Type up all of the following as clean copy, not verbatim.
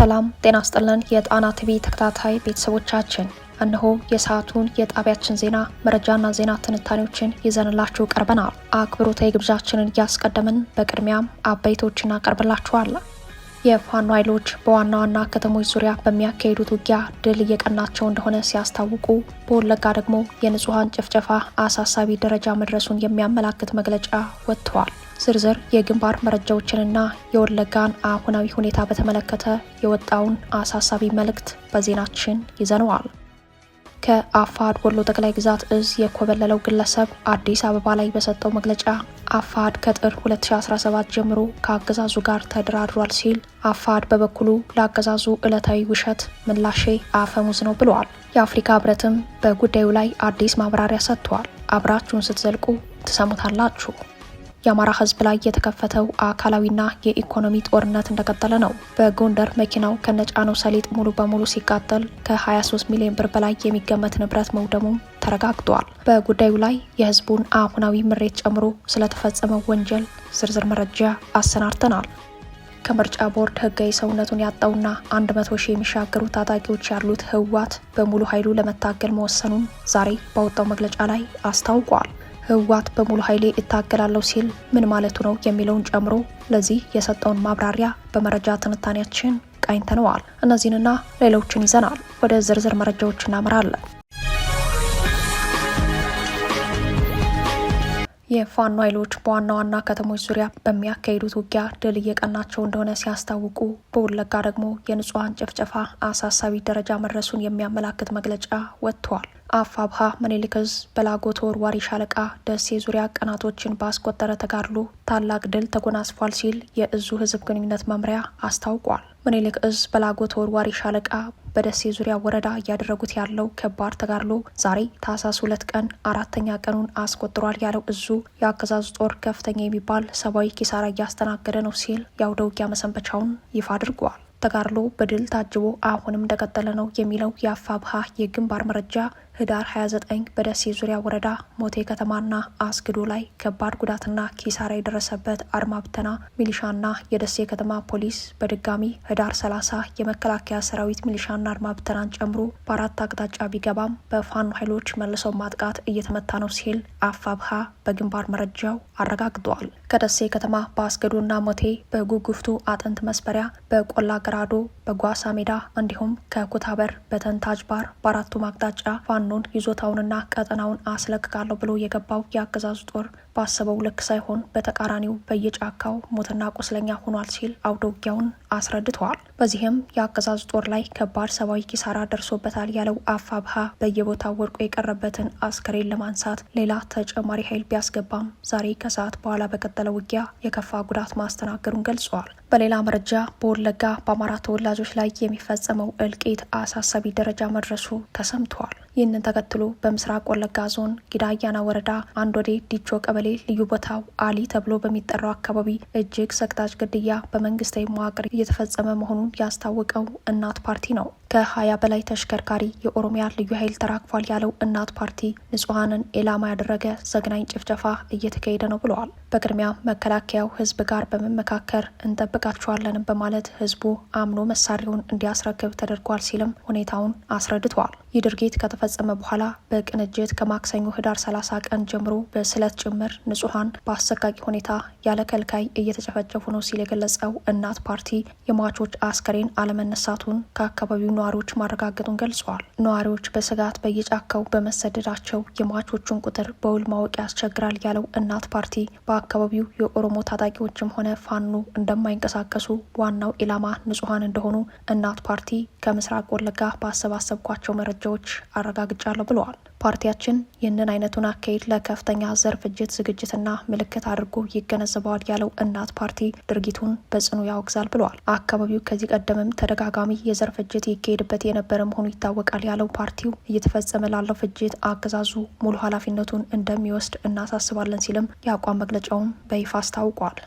ሰላም ጤና ይስጥልን የጣና ቲቪ ተከታታይ ቤተሰቦቻችን እነሆ የሰዓቱን የጣቢያችን ዜና መረጃና ዜና ትንታኔዎችን ይዘንላችሁ ቀርበናል። አክብሮታዊ ግብዣችንን እያስቀደምን በቅድሚያም አበይቶችን እናቀርብላችኋለን። የፋኖ ኃይሎች በዋና ዋና ከተሞች ዙሪያ በሚያካሂዱት ውጊያ ድል እየቀናቸው እንደሆነ ሲያስታውቁ፣ በወለጋ ደግሞ የንጹሐን ጭፍጨፋ አሳሳቢ ደረጃ መድረሱን የሚያመላክት መግለጫ ወጥተዋል። ዝርዝር የግንባር መረጃዎችንና የወለጋን አሁናዊ ሁኔታ በተመለከተ የወጣውን አሳሳቢ መልእክት በዜናችን ይዘነዋል። ከአፋድ ወሎ ጠቅላይ ግዛት እዝ የኮበለለው ግለሰብ አዲስ አበባ ላይ በሰጠው መግለጫ አፋድ ከጥር 2017 ጀምሮ ከአገዛዙ ጋር ተደራድሯል ሲል፣ አፋድ በበኩሉ ለአገዛዙ ዕለታዊ ውሸት ምላሼ አፈሙዝ ነው ብለዋል። የአፍሪካ ህብረትም በጉዳዩ ላይ አዲስ ማብራሪያ ሰጥቷል። አብራችሁን ስትዘልቁ ትሰሙታላችሁ። የአማራ ህዝብ ላይ የተከፈተው አካላዊና የኢኮኖሚ ጦርነት እንደቀጠለ ነው። በጎንደር መኪናው ከነጫነው ሰሊጥ ሙሉ በሙሉ ሲቃጠል ከ23 ሚሊዮን ብር በላይ የሚገመት ንብረት መውደሙም ተረጋግጧል። በጉዳዩ ላይ የህዝቡን አሁናዊ ምሬት ጨምሮ ስለተፈጸመው ወንጀል ዝርዝር መረጃ አሰናድተናል። ከምርጫ ቦርድ ህጋዊ ሰውነቱን ያጣውና 100 ሺህ የሚሻገሩ ታጣቂዎች ያሉት ህወሓት በሙሉ ኃይሉ ለመታገል መወሰኑን ዛሬ ባወጣው መግለጫ ላይ አስታውቋል። ህወሓት በሙሉ ኃይሌ እታገላለሁ ሲል ምን ማለቱ ነው የሚለውን ጨምሮ ለዚህ የሰጠውን ማብራሪያ በመረጃ ትንታኔያችን ቃኝተነዋል። እነዚህንና ሌሎችን ይዘናል። ወደ ዝርዝር መረጃዎች እናመራለን። የፋኖ ኃይሎች በዋና ዋና ከተሞች ዙሪያ በሚያካሂዱት ውጊያ ድል እየቀናቸው እንደሆነ ሲያስታውቁ፣ በወለጋ ደግሞ የንጹሐን ጭፍጨፋ አሳሳቢ ደረጃ መድረሱን የሚያመላክት መግለጫ ወጥቷል። አፋብሃ ምኒልክ ዕዝ በላጎ ተወርዋሪ ሻለቃ ደሴ ዙሪያ ቀናቶችን ባስቆጠረ ተጋድሎ ታላቅ ድል ተጎናጽፏል ሲል የእዙ ህዝብ ግንኙነት መምሪያ አስታውቋል። ምኒልክ ዕዝ በላጎ ተወርዋሪ ሻለቃ በደሴ ዙሪያ ወረዳ እያደረጉት ያለው ከባድ ተጋድሎ ዛሬ ታህሳስ 2 ቀን 4ኛ ቀኑን አስቆጥሯል ያለው እዙ የአገዛዙ ጦር ከፍተኛ የሚባል ሰብአዊ ኪሳራ እያስተናገደ ነው ሲል የአውደ ውጊያ መሰንበቻውን ይፋ አድርጓል። ተጋድሎ በድል ታጅቦ አሁንም እንደቀጠለ ነው የሚለው የአፋብሃ የግንባር መረጃ ህዳር 29 በደሴ ዙሪያ ወረዳ ሞቴ ከተማና አስግዶ ላይ ከባድ ጉዳትና ኪሳራ የደረሰበት አድማ ብተና ሚሊሻና የደሴ ከተማ ፖሊስ በድጋሚ ህዳር 30 የመከላከያ ሰራዊት ሚሊሻና አድማ ብተናን ጨምሮ በአራት አቅጣጫ ቢገባም በፋኖ ኃይሎች መልሰው ማጥቃት እየተመታ ነው ሲል አፋብሃ በግንባር መረጃው አረጋግጧል። ከደሴ ከተማ በአስገዶና ሞቴ፣ በጉጉፍቱ አጥንት መስበሪያ፣ በቆላ ገራዶ፣ በጓሳ ሜዳ እንዲሁም ከኩታበር በተንታጅ ባር በአራቱም አቅጣጫ ፋኖን ይዞታውንና ቀጠናውን አስለቅቃለሁ ብሎ የገባው የአገዛዙ ጦር ባሰበው ልክ ሳይሆን በተቃራኒው በየጫካው ሞትና ቁስለኛ ሆኗል ሲል አውደ ውጊያውን አስረድተዋል። በዚህም የአገዛዙ ጦር ላይ ከባድ ሰብአዊ ኪሳራ ደርሶበታል ያለው አፋብሃ በየቦታው ወድቆ የቀረበትን አስከሬን ለማንሳት ሌላ ተጨማሪ ኃይል ቢያስገባም ዛሬ ከሰዓት በኋላ በቀጠለው ውጊያ የከፋ ጉዳት ማስተናገሩን ገልጿል። በሌላ መረጃ በወለጋ በአማራ ተወላጆች ላይ የሚፈጸመው እልቂት አሳሳቢ ደረጃ መድረሱ ተሰምቷል። ይህንን ተከትሎ በምስራቅ ወለጋ ዞን ጊዳያና ወረዳ አንድ ወዴ ዲቾ ቀበሌ ልዩ ቦታው አሊ ተብሎ በሚጠራው አካባቢ እጅግ ሰቅጣጭ ግድያ በመንግስታዊ መዋቅር እየተፈጸመ መሆኑን ያስታወቀው እናት ፓርቲ ነው። ከ20 በላይ ተሽከርካሪ የኦሮሚያ ልዩ ኃይል ተራክፏል ያለው እናት ፓርቲ ንጹሐንን ኢላማ ያደረገ ዘግናኝ ጭፍጨፋ እየተካሄደ ነው ብለዋል። በቅድሚያ መከላከያው ህዝብ ጋር በመመካከር እንጠብቃቸዋለን በማለት ህዝቡ አምኖ መሳሪያውን እንዲያስረክብ ተደርጓል ሲልም ሁኔታውን አስረድተዋል። ይህ ድርጊት ከተፈጸመ በኋላ በቅንጅት ከማክሰኞ ህዳር 30 ቀን ጀምሮ በስለት ጭምር ንጹሐን በአሰቃቂ ሁኔታ ያለ ከልካይ እየተጨፈጨፉ ነው ሲል የገለጸው እናት ፓርቲ የሟቾች አስከሬን አለመነሳቱን ከአካባቢው ነዋሪዎች ማረጋገጡን ገልጸዋል። ነዋሪዎች በስጋት በየጫካው በመሰደዳቸው የሟቾቹን ቁጥር በውል ማወቅ ያስቸግራል ያለው እናት ፓርቲ በአካባቢው የኦሮሞ ታጣቂዎችም ሆነ ፋኖ እንደማይንቀሳቀሱ፣ ዋናው ኢላማ ንጹሐን እንደሆኑ እናት ፓርቲ ከምስራቅ ወለጋ ባሰባሰብኳቸው መረጃዎች አረጋግጫለሁ ብለዋል። ፓርቲያችን ይህንን አይነቱን አካሄድ ለከፍተኛ ዘር ፍጅት ዝግጅትና ምልክት አድርጎ ይገነዘበዋል ያለው እናት ፓርቲ ድርጊቱን በጽኑ ያወግዛል ብለዋል። አካባቢው ከዚህ ቀደምም ተደጋጋሚ የዘር ፍጅት ይካሄድበት የነበረ መሆኑ ይታወቃል ያለው ፓርቲው እየተፈጸመ ላለው ፍጅት አገዛዙ ሙሉ ኃላፊነቱን እንደሚወስድ እናሳስባለን ሲልም የአቋም መግለጫውን በይፋ አስታውቋል።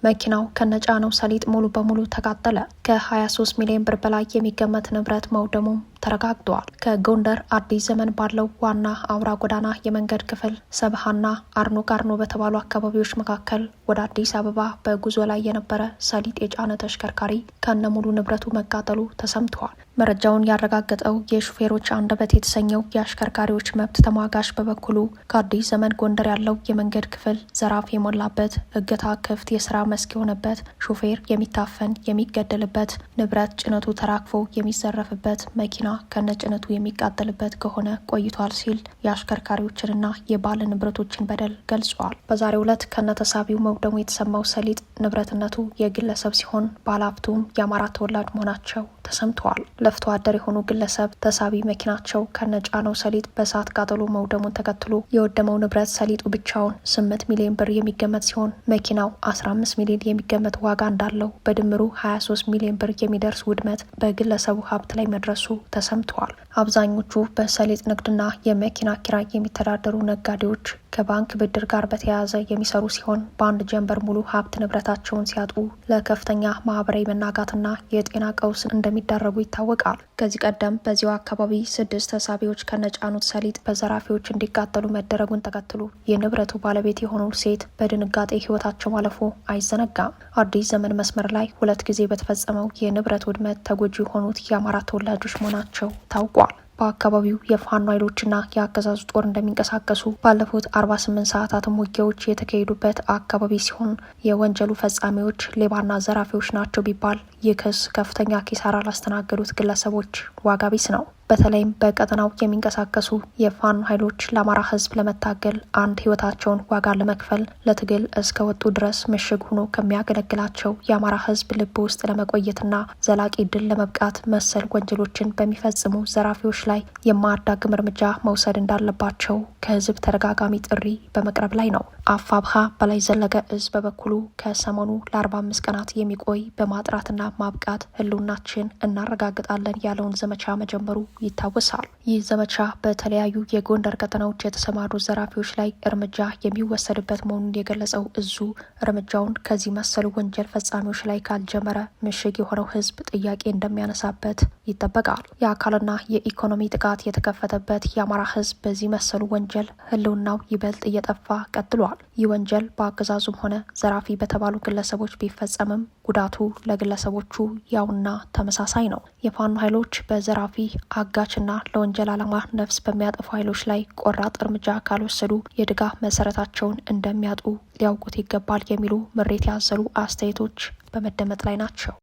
መኪናው ከነጫነው ሰሊጥ ሙሉ በሙሉ ተቃጠለ። ከ23 ሚሊዮን ብር በላይ የሚገመት ንብረት መውደሙም ተረጋግጧል። ከጎንደር አዲስ ዘመን ባለው ዋና አውራ ጎዳና የመንገድ ክፍል ሰብሃና አርኖ ጋርኖ በተባሉ አካባቢዎች መካከል ወደ አዲስ አበባ በጉዞ ላይ የነበረ ሰሊጥ የጫነ ተሽከርካሪ ከነሙሉ ንብረቱ መቃጠሉ ተሰምቷል። መረጃውን ያረጋገጠው የሹፌሮች አንደበት የተሰኘው የአሽከርካሪዎች መብት ተሟጋች በበኩሉ ከአዲስ ዘመን ጎንደር ያለው የመንገድ ክፍል ዘራፍ የሞላበት፣ እገታ ክፍት የስራ መስክ የሆነበት፣ ሹፌር የሚታፈን የሚገደልበት፣ ንብረት ጭነቱ ተራክፎ የሚዘረፍበት፣ መኪና ከነጭነቱ የሚቃጠልበት ከሆነ ቆይቷል ሲል የአሽከርካሪዎችንና የባለ ንብረቶችን በደል ገልጿል። በዛሬው ዕለት ከነተሳቢው መውደሙ የተሰማው ሰሊጥ ንብረትነቱ የግለሰብ ሲሆን ባለሀብቱም የአማራ ተወላጅ መሆናቸው ተሰምተዋል። ለፍቶ አደር የሆኑ ግለሰብ ተሳቢ መኪናቸው ከነጫነው ሰሊጥ በእሳት ቃጠሎ መውደሙን ተከትሎ የወደመው ንብረት ሰሊጡ ብቻውን 8 ሚሊዮን ብር የሚገመት ሲሆን መኪናው 15 ሚሊዮን የሚገመት ዋጋ እንዳለው በድምሩ 23 ሚሊዮን ብር የሚደርስ ውድመት በግለሰቡ ሀብት ላይ መድረሱ ተሰምተዋል። አብዛኞቹ በሰሊጥ ንግድና የመኪና ኪራይ የሚተዳደሩ ነጋዴዎች ከባንክ ብድር ጋር በተያያዘ የሚሰሩ ሲሆን በአንድ ጀንበር ሙሉ ሀብት ንብረታቸውን ሲያጡ ለከፍተኛ ማህበራዊ መናጋትና የጤና ቀውስ እንደሚዳረጉ ይታወቃል። ከዚህ ቀደም በዚያው አካባቢ 6 ተሳቢዎች ከነጫኑት ሰሊጥ በዘራፊዎች እንዲቃጠሉ መደረጉን ተከትሎ የንብረቱ ባለቤት የሆኑ ሴት በድንጋጤ ህይወታቸው ማለፉ አይዘነጋም። አዲስ ዘመን መስመር ላይ 2 ጊዜ በተፈጸመው የንብረት ውድመት ተጎጂ የሆኑት የአማራ ተወላጆች መሆናቸው ታውቋል። በአካባቢው የፋኖ ኃይሎችና የአገዛዙ ጦር እንደሚንቀሳቀሱ ባለፉት 48 ሰዓታትም ውጊያዎች የተካሄዱበት አካባቢ ሲሆን የወንጀሉ ፈጻሚዎች ሌባና ዘራፊዎች ናቸው ቢባል ይህ ክስ ከፍተኛ ኪሳራ ላስተናገዱት ግለሰቦች ዋጋ ቢስ ነው። በተለይም በቀጠናው የሚንቀሳቀሱ የፋኖ ኃይሎች ለአማራ ህዝብ ለመታገል አንድ ህይወታቸውን ዋጋ ለመክፈል ለትግል እስከ ወጡ ድረስ ምሽግ ሆኖ ከሚያገለግላቸው የአማራ ህዝብ ልብ ውስጥ ለመቆየትና ዘላቂ ድል ለመብቃት መሰል ወንጀሎችን በሚፈጽሙ ዘራፊዎች ላይ የማያዳግም እርምጃ መውሰድ እንዳለባቸው ከህዝብ ተደጋጋሚ ጥሪ በመቅረብ ላይ ነው። አፋብሃ በላይ ዘለቀ እዝ በበኩሉ ከሰሞኑ ለ45 ቀናት የሚቆይ በማጥራትና ማብቃት ህልውናችን እናረጋግጣለን ያለውን ዘመቻ መጀመሩ ይታወሳል። ይህ ዘመቻ በተለያዩ የጎንደር ቀጠናዎች የተሰማሩ ዘራፊዎች ላይ እርምጃ የሚወሰድበት መሆኑን የገለጸው እዙ እርምጃውን ከዚህ መሰሉ ወንጀል ፈጻሚዎች ላይ ካልጀመረ ምሽግ የሆነው ህዝብ ጥያቄ እንደሚያነሳበት ይጠበቃል። የአካልና የኢኮኖሚ ጥቃት የተከፈተበት የአማራ ህዝብ በዚህ መሰሉ ወንጀል ህልውናው ይበልጥ እየጠፋ ቀጥሏል። ይህ ወንጀል በአገዛዙም ሆነ ዘራፊ በተባሉ ግለሰቦች ቢፈጸምም ጉዳቱ ለግለሰቦቹ ያውና ተመሳሳይ ነው። የፋኖ ኃይሎች በዘራፊ አጋችና ለወንጀል ዓላማ ነፍስ በሚያጠፉ ኃይሎች ላይ ቆራጥ እርምጃ ካልወሰዱ የድጋፍ መሰረታቸውን እንደሚያጡ ሊያውቁት ይገባል የሚሉ ምሬት ያዘሉ አስተያየቶች በመደመጥ ላይ ናቸው።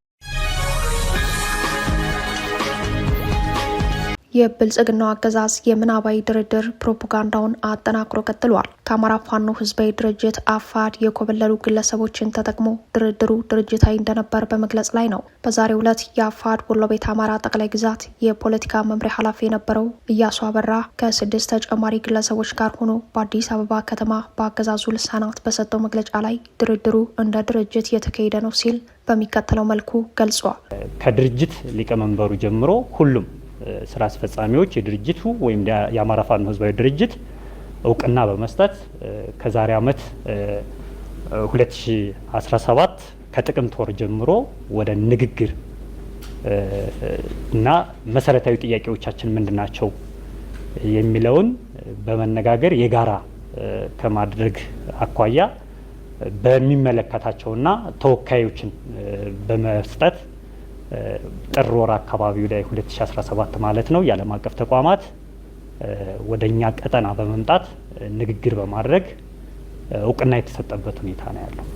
የብልጽግናው አገዛዝ የምናባዊ ድርድር ፕሮፓጋንዳውን አጠናክሮ ቀጥሏል። ከአማራ ፋኖ ህዝባዊ ድርጅት አፋድ የኮበለሉ ግለሰቦችን ተጠቅሞ ድርድሩ ድርጅታዊ እንደነበር በመግለጽ ላይ ነው። በዛሬው ዕለት የአፋድ ወሎ ቤት አማራ ጠቅላይ ግዛት የፖለቲካ መምሪያ ኃላፊ የነበረው እያሱ አበራ ከ6 ተጨማሪ ግለሰቦች ጋር ሆኖ በአዲስ አበባ ከተማ በአገዛዙ ልሳናት በሰጠው መግለጫ ላይ ድርድሩ እንደ ድርጅት የተካሄደ ነው ሲል በሚከተለው መልኩ ገልጿል። ከድርጅት ሊቀመንበሩ ጀምሮ ሁሉም ስራ አስፈጻሚዎች የድርጅቱ ወይም የአማራ ፋኖ ህዝባዊ ድርጅት እውቅና በመስጠት ከዛሬ ዓመት 2017 ከጥቅምት ወር ጀምሮ ወደ ንግግር እና መሰረታዊ ጥያቄዎቻችን ምንድናቸው የሚለውን በመነጋገር የጋራ ከማድረግ አኳያ በሚመለከታቸውና ተወካዮችን በመስጠት ጥር ወር አካባቢው ላይ 2017 ማለት ነው የዓለም አቀፍ ተቋማት ወደኛ ቀጠና በመምጣት ንግግር በማድረግ እውቅና የተሰጠበት ሁኔታ ነው ያለው።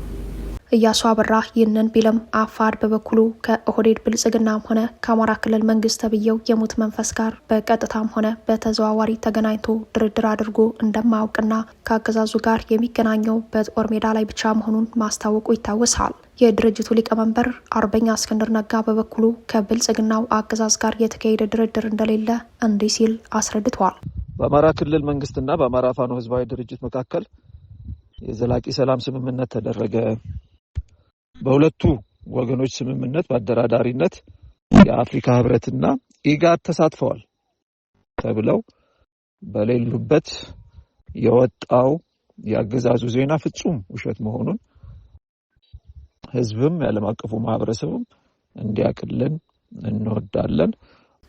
እያሱ አበራ ይህንን ቢለም አፋድ በበኩሉ ከኦህዴድ ብልጽግናም ሆነ ከአማራ ክልል መንግስት ተብዬው የሙት መንፈስ ጋር በቀጥታም ሆነ በተዘዋዋሪ ተገናኝቶ ድርድር አድርጎ እንደማያውቅና ከአገዛዙ ጋር የሚገናኘው በጦር ሜዳ ላይ ብቻ መሆኑን ማስታወቁ ይታወሳል። የድርጅቱ ሊቀመንበር አርበኛ እስክንድር ነጋ በበኩሉ ከብልጽግናው አገዛዝ ጋር የተካሄደ ድርድር እንደሌለ እንዲህ ሲል አስረድቷል። በአማራ ክልል መንግስትና በአማራ ፋኖ ህዝባዊ ድርጅት መካከል የዘላቂ ሰላም ስምምነት ተደረገ። በሁለቱ ወገኖች ስምምነት በአደራዳሪነት የአፍሪካ ህብረትና ኢጋድ ተሳትፈዋል ተብለው በሌሉበት የወጣው የአገዛዙ ዜና ፍጹም ውሸት መሆኑን ህዝብም ያለም አቀፉ ማህበረሰብም እንዲያቅልን እንወዳለን።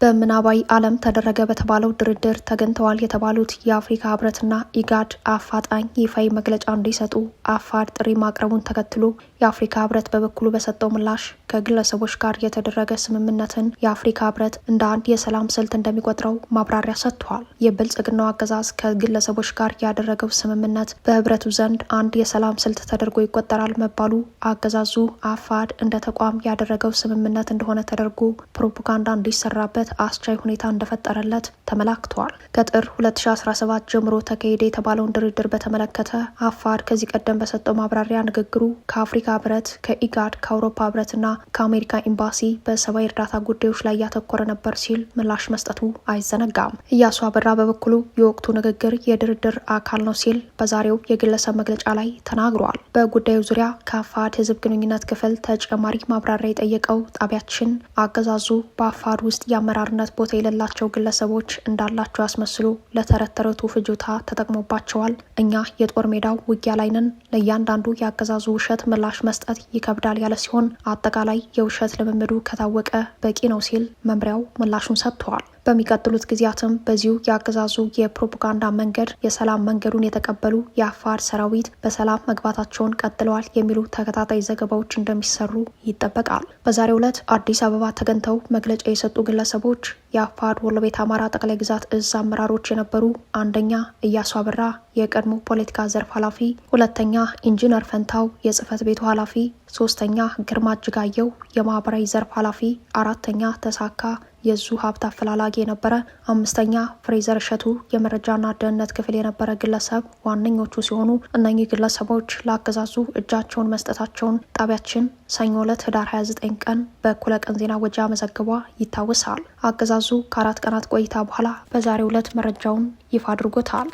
በምናባዊ ዓለም ተደረገ በተባለው ድርድር ተገኝተዋል የተባሉት የአፍሪካ ህብረትና ኢጋድ አፋጣኝ ይፋዊ መግለጫ እንዲሰጡ አፋድ ጥሪ ማቅረቡን ተከትሎ የአፍሪካ ህብረት በበኩሉ በሰጠው ምላሽ ከግለሰቦች ጋር የተደረገ ስምምነትን የአፍሪካ ህብረት እንደ አንድ የሰላም ስልት እንደሚቆጥረው ማብራሪያ ሰጥቷል። የብልጽግናው አገዛዝ ከግለሰቦች ጋር ያደረገው ስምምነት በህብረቱ ዘንድ አንድ የሰላም ስልት ተደርጎ ይቆጠራል መባሉ አገዛዙ አፋድ እንደ ተቋም ያደረገው ስምምነት እንደሆነ ተደርጎ ፕሮፓጋንዳ እንዲሰራበት አስቻይ ሁኔታ እንደፈጠረለት ተመላክቷል። ከጥር 2017 ጀምሮ ተካሄደ የተባለውን ድርድር በተመለከተ አፋድ ከዚህ ቀደም በሰጠው ማብራሪያ ንግግሩ ከአፍሪካ ህብረት፣ ከኢጋድ፣ ከአውሮፓ ህብረትና ከአሜሪካ ኤምባሲ በሰብአዊ እርዳታ ጉዳዮች ላይ ያተኮረ ነበር ሲል ምላሽ መስጠቱ አይዘነጋም። እያሱ አበራ በበኩሉ የወቅቱ ንግግር የድርድር አካል ነው ሲል በዛሬው የግለሰብ መግለጫ ላይ ተናግሯል። በጉዳዩ ዙሪያ ከአፋድ ህዝብ ግንኙነት ክፍል ተጨማሪ ማብራሪያ የጠየቀው ጣቢያችን አገዛዙ በአፋድ ውስጥ የአመራርነት ቦታ የሌላቸው ግለሰቦች እንዳላቸው አስመስሎ ለተረት ተረቱ ፍጆታ ተጠቅሞባቸዋል። እኛ የጦር ሜዳው ውጊያ ላይ ነን። ለእያንዳንዱ የአገዛዙ ውሸት ምላሽ መስጠት ይከብዳል ያለ ሲሆን አጠቃላይ የውሸት ልምምዱ ከታወቀ በቂ ነው ሲል መምሪያው ምላሹን ሰጥተዋል። በሚቀጥሉት ጊዜያትም በዚሁ የአገዛዙ የፕሮፓጋንዳ መንገድ የሰላም መንገዱን የተቀበሉ የአፋር ሰራዊት በሰላም መግባታቸውን ቀጥለዋል የሚሉ ተከታታይ ዘገባዎች እንደሚሰሩ ይጠበቃል። በዛሬው ዕለት አዲስ አበባ ተገኝተው መግለጫ የሰጡ ግለሰቦች የአፋር ወሎ ቤት አማራ ጠቅላይ ግዛት እዝ አመራሮች የነበሩ አንደኛ እያሱ አበራ የቀድሞ ፖለቲካ ዘርፍ ኃላፊ፣ ሁለተኛ ኢንጂነር ፈንታው የጽህፈት ቤቱ ኃላፊ፣ ሶስተኛ ግርማ እጅጋየው የማህበራዊ ዘርፍ ኃላፊ፣ አራተኛ ተሳካ የዙ ሀብት አፈላላጊ የነበረ፣ አምስተኛ ፍሬዘር እሸቱ የመረጃና ደህንነት ክፍል የነበረ ግለሰብ ዋነኞቹ ሲሆኑ እነኚህ ግለሰቦች ለአገዛዙ እጃቸውን መስጠታቸውን ጣቢያችን ሰኞ ዕለት ህዳር 29 ቀን በእኩለ ቀን ዜና ወጃ መዘገቧ ይታወሳል። አገዛዙ ከ4 ቀናት ቆይታ በኋላ በዛሬው ዕለት መረጃውን ይፋ አድርጎታል።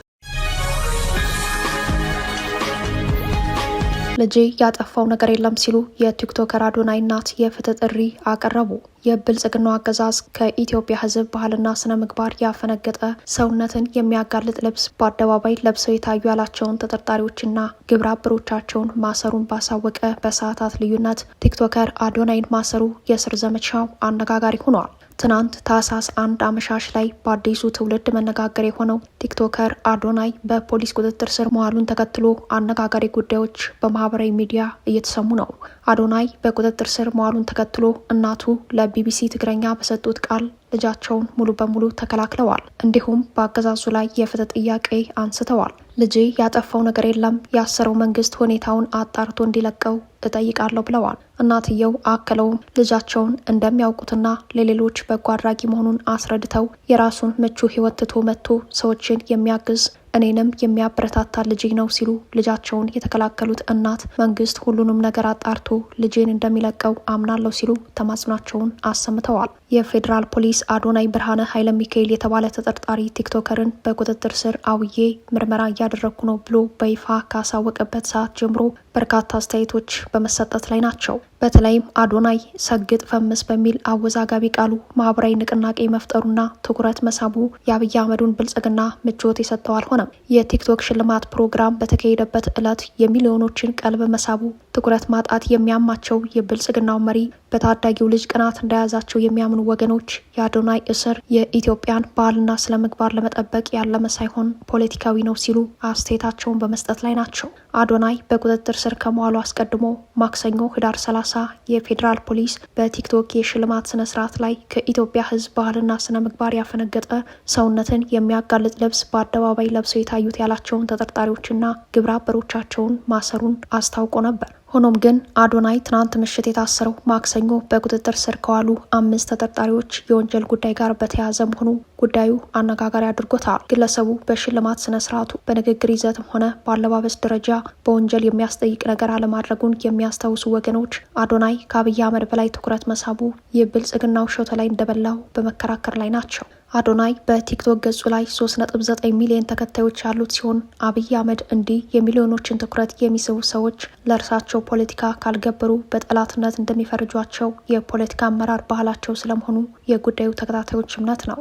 ልጄ ያጠፋው ነገር የለም ሲሉ የቲክቶከር አዶናይ እናት የፍትህ ጥሪ አቀረቡ። የብልጽግናው አገዛዝ ከኢትዮጵያ ህዝብ ባህልና ስነ ምግባር ያፈነገጠ ሰውነትን የሚያጋልጥ ልብስ በአደባባይ ለብሰው የታዩ ያላቸውን ተጠርጣሪዎችና ግብረ አበሮቻቸውን ማሰሩን ባሳወቀ በሰዓታት ልዩነት ቲክቶከር አዶናይን ማሰሩ የእስር ዘመቻው አነጋጋሪ ሆኗል። ትናንት ታህሳስ 1 አመሻሽ ላይ በአዲሱ ትውልድ መነጋገር የሆነው ቲክቶከር አዶናይ በፖሊስ ቁጥጥር ስር መዋሉን ተከትሎ አነጋጋሪ ጉዳዮች በማህበራዊ ሚዲያ እየተሰሙ ነው። አዶናይ በቁጥጥር ስር መዋሉን ተከትሎ እናቱ ለቢቢሲ ትግረኛ በሰጡት ቃል ልጃቸውን ሙሉ በሙሉ ተከላክለዋል። እንዲሁም በአገዛዙ ላይ የፍትህ ጥያቄ አንስተዋል። ልጄ ያጠፋው ነገር የለም፣ ያሰረው መንግስት ሁኔታውን አጣርቶ እንዲለቀው እጠይቃለሁ ብለዋል። እናትየው አክለውም ልጃቸውን እንደሚያውቁትና ለሌሎች በጎ አድራጊ መሆኑን አስረድተው የራሱን ምቹ ህይወት ትቶ መጥቶ ሰዎችን የሚያግዝ እኔንም የሚያበረታታ ልጄ ነው ሲሉ ልጃቸውን የተከላከሉት እናት መንግስት ሁሉንም ነገር አጣርቶ ልጄን እንደሚለቀው አምናለሁ ሲሉ ተማጽኗቸውን አሰምተዋል። የፌዴራል ፖሊስ አዶናይ ብርሃነ ኃይለ ሚካኤል የተባለ ተጠርጣሪ ቲክቶከርን በቁጥጥር ስር አውዬ ምርመራ እያደረግኩ ነው ብሎ በይፋ ካሳወቀበት ሰዓት ጀምሮ በርካታ አስተያየቶች በመሰጠት ላይ ናቸው። በተለይም አዶናይ ሰግጥ ፈምስ በሚል አወዛጋቢ ቃሉ ማህበራዊ ንቅናቄ መፍጠሩና ትኩረት መሳቡ የአብይ አህመዱን ብልጽግና ምቾት የሰጠው አልሆነም። የቲክቶክ ሽልማት ፕሮግራም በተካሄደበት ዕለት የሚሊዮኖችን ቀልብ መሳቡ ትኩረት ማጣት የሚያማቸው የብልጽግናው መሪ በታዳጊው ልጅ ቅናት እንደያዛቸው የሚያምኑ ወገኖች የአዶናይ እስር የኢትዮጵያን ባህልና ስነ ምግባር ለመጠበቅ ያለመ ሳይሆን ፖለቲካዊ ነው ሲሉ አስተያየታቸውን በመስጠት ላይ ናቸው። አዶናይ በቁጥጥር ስር ከመዋሉ አስቀድሞ ማክሰኞ ህዳር 30 የፌዴራል ፖሊስ በቲክቶክ የሽልማት ስነ ስርዓት ላይ ከኢትዮጵያ ህዝብ ባህልና ስነ ምግባር ያፈነገጠ ሰውነትን የሚያጋልጥ ልብስ በአደባባይ ለብሰው የታዩት ያላቸውን ተጠርጣሪዎችና ግብረ አበሮቻቸውን ማሰሩን አስታውቆ ነበር። ሆኖም ግን አዶናይ ትናንት ምሽት የታሰረው ማክሰኞ በቁጥጥር ስር ከዋሉ 5 ተጠርጣሪዎች የወንጀል ጉዳይ ጋር በተያያዘ መሆኑ ጉዳዩ አነጋጋሪ አድርጎታል። ግለሰቡ በሽልማት ስነ ስርዓቱ በንግግር ይዘትም ሆነ በአለባበስ ደረጃ በወንጀል የሚያስጠይቅ ነገር አለማድረጉን የሚያስታውሱ ወገኖች አዶናይ ከአብይ አህመድ በላይ ትኩረት መሳቡ የብልጽግናው ሾተ ላይ እንደበላው በመከራከር ላይ ናቸው። አዶናይ በቲክቶክ ገጹ ላይ 3.9 ሚሊዮን ተከታዮች ያሉት ሲሆን አብይ አህመድ እንዲህ የሚሊዮኖችን ትኩረት የሚስቡ ሰዎች ለእርሳቸው ፖለቲካ ካልገበሩ በጠላትነት እንደሚፈርጇቸው የፖለቲካ አመራር ባህላቸው ስለመሆኑ የጉዳዩ ተከታታዮች እምነት ነው።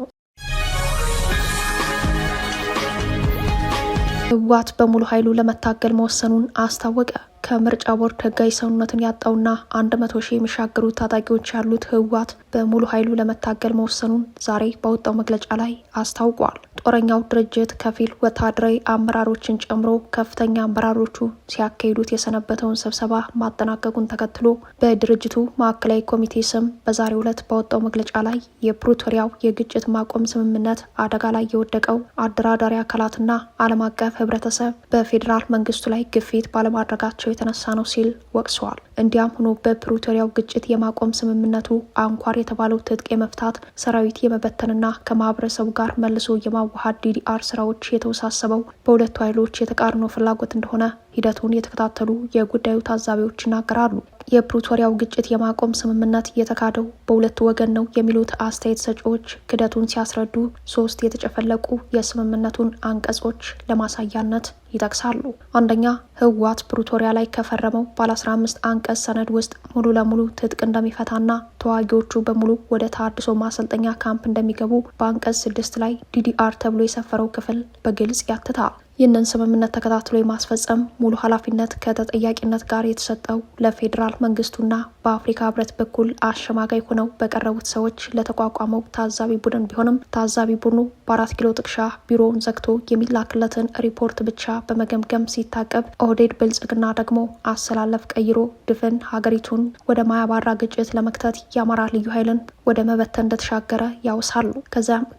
ህወሓት በሙሉ ኃይሉ ለመታገል መወሰኑን አስታወቀ። ከምርጫ ቦርድ ህጋዊ ሰውነትን ያጣውና 100 ሺህ የሚሻገሩ ታጣቂዎች ያሉት ህወሓት በሙሉ ኃይሉ ለመታገል መወሰኑን ዛሬ በወጣው መግለጫ ላይ አስታውቋል። ጦረኛው ድርጅት ከፊል ወታደራዊ አመራሮችን ጨምሮ ከፍተኛ አመራሮቹ ሲያካሂዱት የሰነበተውን ስብሰባ ማጠናቀቁን ተከትሎ በድርጅቱ ማዕከላዊ ኮሚቴ ስም በዛሬው ዕለት በወጣው መግለጫ ላይ የፕሪቶሪያው የግጭት ማቆም ስምምነት አደጋ ላይ የወደቀው አደራዳሪ አካላትና ዓለም አቀፍ ህብረተሰብ በፌዴራል መንግስቱ ላይ ግፊት ባለማድረጋቸው የተነሳ ነው ሲል ወቅሰዋል። እንዲያም ሆኖ በፕሪቶሪያው ግጭት የማቆም ስምምነቱ አንኳር የተባለው ትጥቅ የመፍታት ሰራዊት የመበተንና ከማህበረሰቡ ጋር መልሶ የማዋሃድ ዲዲአር ስራዎች የተወሳሰበው በሁለቱ ኃይሎች የተቃርኖ ፍላጎት እንደሆነ ሂደቱን የተከታተሉ የጉዳዩ ታዛቢዎች ይናገራሉ። የፕሪቶሪያው ግጭት የማቆም ስምምነት የተካሄደው በሁለቱ ወገን ነው የሚሉት አስተያየት ሰጪዎች ክደቱን ሲያስረዱ 3 የተጨፈለቁ የስምምነቱን አንቀጾች ለማሳያነት ይጠቅሳሉ። አንደኛ፣ ህወሓት ፕሪቶሪያ ላይ ከፈረመው ባለ 15 አንቀጽ ሰነድ ውስጥ ሙሉ ለሙሉ ትጥቅ እንደሚፈታና ተዋጊዎቹ በሙሉ ወደ ተሃድሶ ማሰልጠኛ ካምፕ እንደሚገቡ በአንቀጽ 6 ላይ ዲዲአር ተብሎ የሰፈረው ክፍል በግልጽ ያትታል። ይህንን ስምምነት ተከታትሎ የማስፈጸም ሙሉ ኃላፊነት ከተጠያቂነት ጋር የተሰጠው ለፌዴራል መንግስቱና በአፍሪካ ህብረት በኩል አሸማጋይ ሆነው በቀረቡት ሰዎች ለተቋቋመው ታዛቢ ቡድን ቢሆንም ታዛቢ ቡድኑ በ4 ኪሎ ጥቅሻ ቢሮውን ዘግቶ የሚላክለትን ሪፖርት ብቻ በመገምገም ሲታቀብ፣ ኦህዴድ ብልጽግና ደግሞ አሰላለፍ ቀይሮ ድፍን ሀገሪቱን ወደ ማያባራ ግጭት ለመክተት የአማራ ልዩ ኃይልን ወደ መበተን እንደተሻገረ ያውሳሉ።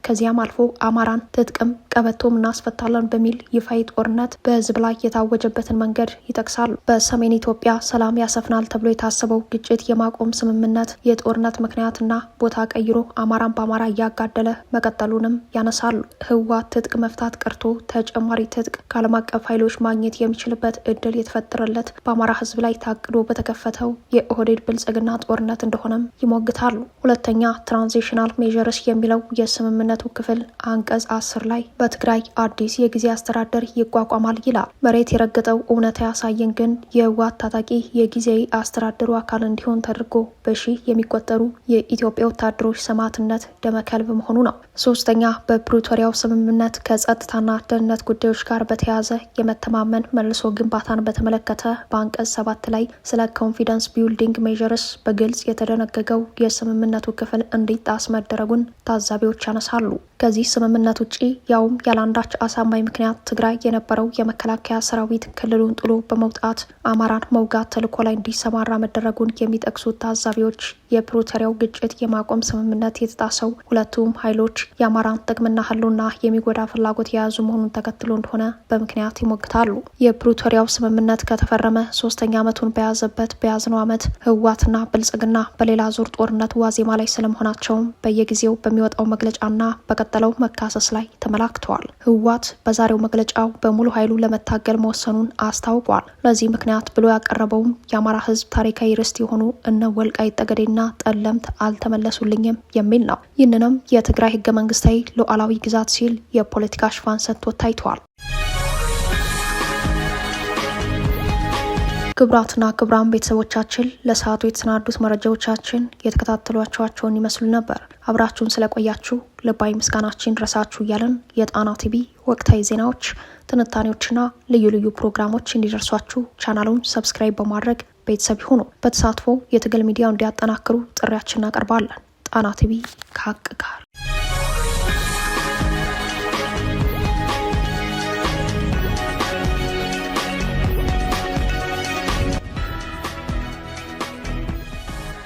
ከዚያም አልፎ አማራን ትጥቅም ቀበቶም እናስፈታለን በሚል ይፋዊ ጦርነት በህዝብ ላይ የታወጀበትን መንገድ ይጠቅሳሉ። በሰሜን ኢትዮጵያ ሰላም ያሰፍናል ተብሎ የታሰበው ግጭት የማቆም ስምምነት የጦርነት ምክንያትና ቦታ ቀይሮ አማራን በአማራ እያጋደለ መቀጠሉንም ያነሳሉ። ህወሓት ትጥቅ መፍታት ቀርቶ ተጨማሪ ትጥቅ ከዓለም አቀፍ ኃይሎች ማግኘት የሚችልበት እድል የተፈጠረለት በአማራ ህዝብ ላይ ታቅዶ በተከፈተው የኦህዴድ ብልጽግና ጦርነት እንደሆነም ይሞግታሉ። ሁለተኛ፣ ትራንዚሽናል ሜዥርስ የሚለው የስምምነቱ ክፍል አንቀጽ 10 ላይ በትግራይ አዲስ የጊዜ አስተዳደር ይቋቋማል ይላል። መሬት የረገጠው እውነታ ያሳየን ግን የህወሓት ታጣቂ የጊዜያዊ አስተዳደሩ አካል እንዲሆን ተደርጎ በሺህ የሚቆጠሩ የኢትዮጵያ ወታደሮች ሰማዕትነት ደመከልብ መሆኑ ነው። ሶስተኛ፣ በፕሪቶሪያው ስምምነት ከጸጥታና ደህንነት ጉዳዮች ጋር በተያያዘ የመተማመን መልሶ ግንባታን በተመለከተ በአንቀጽ 7 ላይ ስለ ኮንፊደንስ ቢልዲንግ ሜዥርስ በግልጽ የተደነገገው የስምምነቱ ክፍል እንዲጣስ መደረጉን ታዛቢዎች ያነሳሉ። ከዚህ ስምምነት ውጪ ያውም ያለአንዳች አሳማኝ ምክንያት ትግራይ የነበረው የመከላከያ ሰራዊት ክልሉን ጥሎ በመውጣት አማራን መውጋት ተልዕኮ ላይ እንዲሰማራ መደረጉን የሚጠቅሱት ታዛቢዎች የፕሪቶሪያው ግጭት የማቆም ስምምነት የተጣሰው ሁለቱም ኃይሎች የአማራን ጥቅምና ህልውና የሚጎዳ ፍላጎት የያዙ መሆኑን ተከትሎ እንደሆነ በምክንያት ይሞግታሉ። የፕሪቶሪያው ስምምነት ከተፈረመ 3ኛ ዓመቱን በያዘበት በያዝነው ዓመት ህወሓትና ብልጽግና በሌላ ዙር ጦርነት ዋዜማ ላይ ስለመሆናቸውም በየጊዜው በሚወጣው መግለጫና በቀጠለው መካሰስ ላይ ተመላክተዋል። ህወሓት በዛሬው መግለጫው በሙሉ ኃይሉ ለመታገል መወሰኑን አስታውቋል። ለዚህ ምክንያት ብሎ ያቀረበውም የአማራ ህዝብ ታሪካዊ ርስት የሆኑ እነ ወልቃይት ጠገዴና ጠለምት አልተመለሱልኝም የሚል ነው። ይህንንም የትግራይ ህገ መንግስታዊ ሉዓላዊ ግዛት ሲል የፖለቲካ ሽፋን ሰጥቶ ታይቷል። ክቡራትና ክቡራን ቤተሰቦቻችን ለሰዓቱ የተሰናዱት መረጃዎቻችን የተከታተሏቸውን ይመስሉ ነበር። አብራችሁን ስለቆያችሁ ልባዊ ምስጋናችን ድረሳችሁ እያለን የጣና ቲቪ ወቅታዊ ዜናዎች፣ ትንታኔዎችና ልዩ ልዩ ፕሮግራሞች እንዲደርሷችሁ ቻናሉን ሰብስክራይብ በማድረግ ቤተሰብ ይሁኑ። በተሳትፎ የትግል ሚዲያው እንዲያጠናክሩ ጥሪያችን እናቀርባለን። ጣና ቲቪ ከሀቅ ጋር